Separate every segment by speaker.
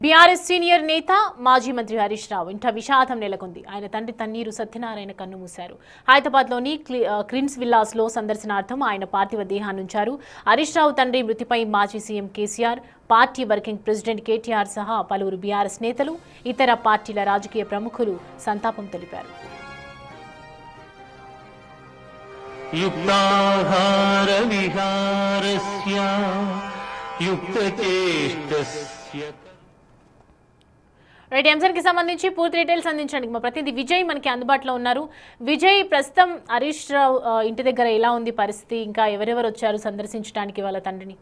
Speaker 1: BRS senior నేత మాజీ మంత్రి హరీష్ రావు ఇంట విషాదం నెలకొంది. ఆయన తండ్రి తన్నీరు సత్యనారాయణ కన్నుమూశారు. హైదరాబాద్లోని క్వీన్స్ విల్లాస్లో సందర్శనార్థం ఆయన పార్థివ దేహాన్నుంచారు. హరీష్ రావు తండ్రి మృతిపై మాజీ CM KCR, party working president KTR సహా పలువురు బీఆర్ఎస్ నేతలు, ఇతర పార్టీల రాజకీయ ప్రముఖులు సంతాపం తెలిపారు. రైట్, అంశానికి సంబంధించి పూర్తి డీటెయిల్స్ అందించడానికి మా ప్రతినిధి విజయ్ మనకి అందుబాటులో ఉన్నారు. విజయ్, ప్రస్తుతం హరీష్ రావు ఇంటి దగ్గర ఎలా ఉంది పరిస్థితి? ఇంకా ఎవరెవరు వచ్చారు సందర్శించడానికి వాళ్ళ తండ్రిని?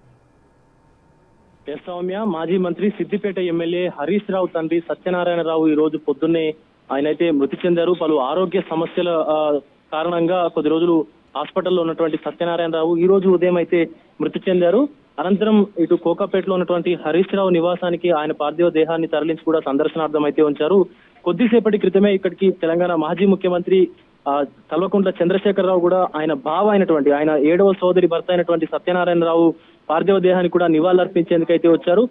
Speaker 2: సౌమ్య, మాజీ మంత్రి సిద్దిపేట ఎమ్మెల్యే హరీష్ రావు తండ్రి సత్యనారాయణరావు ఈ రోజు పొద్దున్నే ఆయనైతే మృతి చెందారు. పలు ఆరోగ్య సమస్యల కారణంగా కొద్ది రోజులు హాస్పిటల్లో ఉన్నటువంటి సత్యనారాయణరావు ఈ రోజు ఉదయం అయితే మృతి చెందారు. అనంతరం ఇటు కోకాపేటలో ఉన్నటువంటి హరీష్ రావు నివాసానికి ఆయన పార్థివ దేహాన్ని తరలించి కూడా సందర్శనార్థం అయితే ఉంచారు. కొద్దిసేపటి క్రితమే ఇక్కడికి తెలంగాణ మాజీ ముఖ్యమంత్రి కల్వకుంట్ల చంద్రశేఖరరావు కూడా ఆయన బావ అయినటువంటి, ఆయన 7వ సోదరి భర్త అయినటువంటి సత్యనారాయణరావు పార్థివ దేహాన్ని కూడా నివాళులర్పించేందుకైతే వచ్చారు.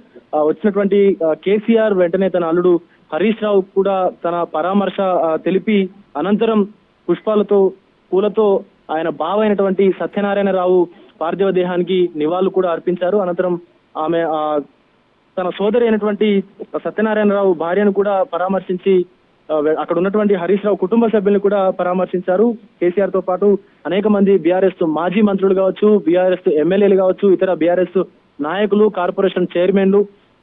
Speaker 2: వచ్చినటువంటి కేసీఆర్ వెంటనే తన అల్లుడు హరీష్ రావు కూడా తన పరామర్శ తెలిపి అనంతరం పుష్పాలతో, పూలతో ఆయన బావ అయినటువంటి సత్యనారాయణరావు పార్థివ దేహానికి నివాళులు కూడా అర్పించారు. అనంతరం ఆమె తన సోదరి అయినటువంటి సత్యనారాయణరావు భార్యను కూడా పరామర్శించి అక్కడ ఉన్నటువంటి హరీష్ రావు కుటుంబ సభ్యులను కూడా పరామర్శించారు. కేసీఆర్ తో పాటు అనేక మంది బీఆర్ఎస్ మాజీ మంత్రులు కావచ్చు, బీఆర్ఎస్ ఎమ్మెల్యేలు కావచ్చు, ఇతర బీఆర్ఎస్ నాయకులు, కార్పొరేషన్ చైర్మన్లు,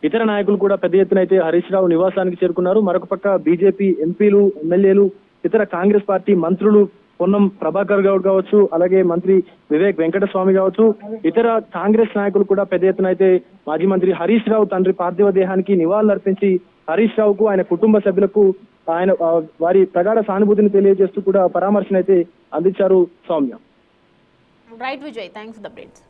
Speaker 2: ఇతర నాయకులు కూడా పెద్ద ఎత్తున అయితే హరీష్ రావు నివాసానికి చేరుకున్నారు. మరొక పక్క బీజేపీ ఎంపీలు, ఎమ్మెల్యేలు, ఇతర కాంగ్రెస్ పార్టీ మంత్రులు పొన్నం ప్రభాకర్ గౌడ్ కావచ్చు, అలాగే మంత్రి వివేక్ వెంకటస్వామి కావచ్చు, ఇతర కాంగ్రెస్ నాయకులు కూడా పెద్ద ఎత్తున అయితే మాజీ మంత్రి హరీష్ రావు తండ్రి పార్థివ దేహానికి నివాళులర్పించి హరీష్ రావుకు, ఆయన కుటుంబ సభ్యులకు ఆయన వారి ప్రగాఢ సానుభూతిని తెలియజేస్తూ కూడా పరామర్శన అయితే అందించారు. Soumya.
Speaker 1: Right Vijay, thanks for the updates.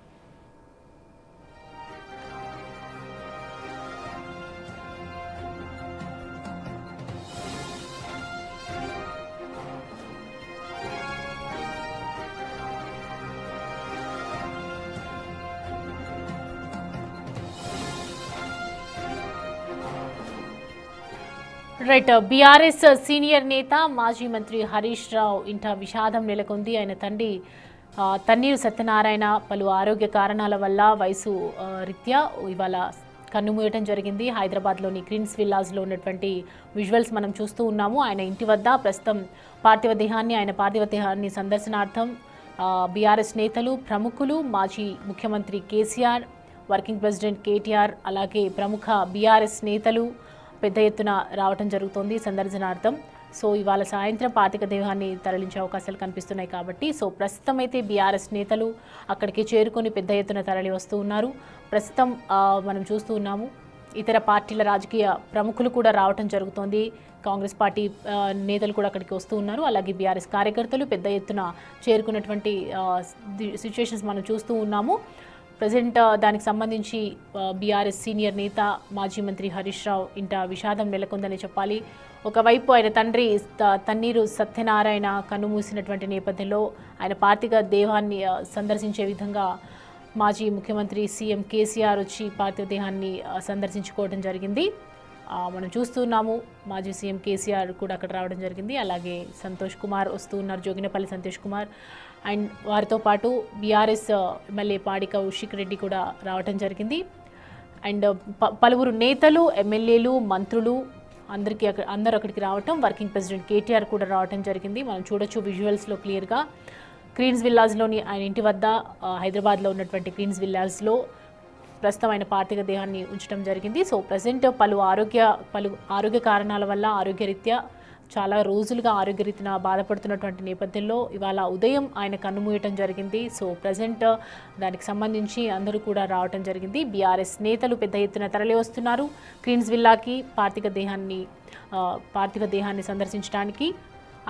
Speaker 1: Right, BRS senior నేత మాజీ మంత్రి హరీష్ రావు ఇంట విషాదం నెలకొంది. ఆయన తండ్రి తన్నీరు సత్యనారాయణ పలు ఆరోగ్య కారణాల వల్ల వయసు రీత్యా ఇవాళ కన్నుమూయటం జరిగింది. హైదరాబాద్లోని క్వీన్స్ విల్లాస్లో ఉన్నటువంటి విజువల్స్ మనం చూస్తూ ఉన్నాము. ఆయన ఇంటి వద్ద ప్రస్తుతం ఆయన పార్థివ దేహాన్ని సందర్శనార్థం బీఆర్ఎస్ నేతలు, ప్రముఖులు, మాజీ ముఖ్యమంత్రి కేసీఆర్, వర్కింగ్ ప్రెసిడెంట్ కేటీఆర్, అలాగే ప్రముఖ బీఆర్ఎస్ నేతలు పెద్ద ఎత్తున రావటం జరుగుతోంది సందర్శనార్థం. సో ఇవాళ సాయంత్రం పార్థివ దేహాన్ని తరలించే అవకాశాలు కనిపిస్తున్నాయి కాబట్టి ప్రస్తుతం అయితే బీఆర్ఎస్ నేతలు అక్కడికి చేరుకొని పెద్ద ఎత్తున తరలి వస్తూ ఉన్నారు. ప్రస్తుతం మనం చూస్తూ ఉన్నాము ఇతర పార్టీల రాజకీయ ప్రముఖులు కూడా రావటం జరుగుతోంది. కాంగ్రెస్ పార్టీ నేతలు కూడా అక్కడికి వస్తూ ఉన్నారు. అలాగే బీఆర్ఎస్ కార్యకర్తలు పెద్ద ఎత్తున చేరుకున్నటువంటి సిచ్యువేషన్స్ మనం చూస్తూ ఉన్నాము. ప్రజెంట్ దానికి సంబంధించి బీఆర్ఎస్ సీనియర్ నేత మాజీ మంత్రి హరీష్ రావు ఇంట విషాదం నెలకొందని చెప్పాలి. ఒకవైపు ఆయన తండ్రి తన్నీరు సత్యనారాయణ కన్నుమూసినటువంటి నేపథ్యంలో ఆయన పార్థివ దేహాన్ని సందర్శించే విధంగా మాజీ ముఖ్యమంత్రి సీఎం కేసీఆర్ వచ్చి పార్థివ దేహాన్ని సందర్శించుకోవడం జరిగింది. మనం చూస్తున్నాము మాజీ సీఎం కేసీఆర్ కూడా అక్కడ రావడం జరిగింది. అలాగే సంతోష్ కుమార్ వస్తూ ఉన్నారు, జోగినపల్లి సంతోష్ కుమార్, అండ్ వారితో పాటు బీఆర్ఎస్ ఎమ్మెల్యే పాడిక ఉషిక్ రెడ్డి కూడా రావడం జరిగింది. అండ్ పలువురు నేతలు, ఎమ్మెల్యేలు, మంత్రులు అందరూ అక్కడికి రావటం, వర్కింగ్ ప్రెసిడెంట్ కేటీఆర్ కూడా రావటం జరిగింది. మనం చూడొచ్చు విజువల్స్లో క్లియర్గా. క్వీన్స్ విల్లాస్లోని ఆయన ఇంటి వద్ద హైదరాబాద్లో ఉన్నటువంటి క్వీన్స్ విల్లాస్లో ప్రస్తుతం ఆయన పార్థివ దేహాన్ని ఉంచడం జరిగింది. సో ప్రజెంట్ పలు ఆరోగ్య కారణాల వల్ల ఆరోగ్యరీత్యా చాలా రోజులుగా ఆరోగ్యరీత్యా బాధపడుతున్నటువంటి నేపథ్యంలో ఇవాళ ఉదయం ఆయన కన్నుమూయటం జరిగింది. సో ప్రజెంట్ దానికి సంబంధించి అందరూ కూడా రావటం జరిగింది. బీఆర్ఎస్ నేతలు పెద్ద ఎత్తున తరలి వస్తున్నారు క్వీన్స్ విల్లాకి పార్థివ దేహాన్ని సందర్శించడానికి.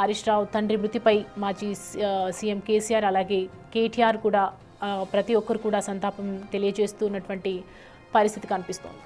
Speaker 1: హరీష్ రావు తండ్రి మృతిపై మాజీ సీఎం కేసీఆర్, అలాగే కేటీఆర్ కూడా ప్రతి ఒక్కరు కూడా సంతాపం తెలియజేస్తున్నటువంటి పరిస్థితి కనిపిస్తోంది.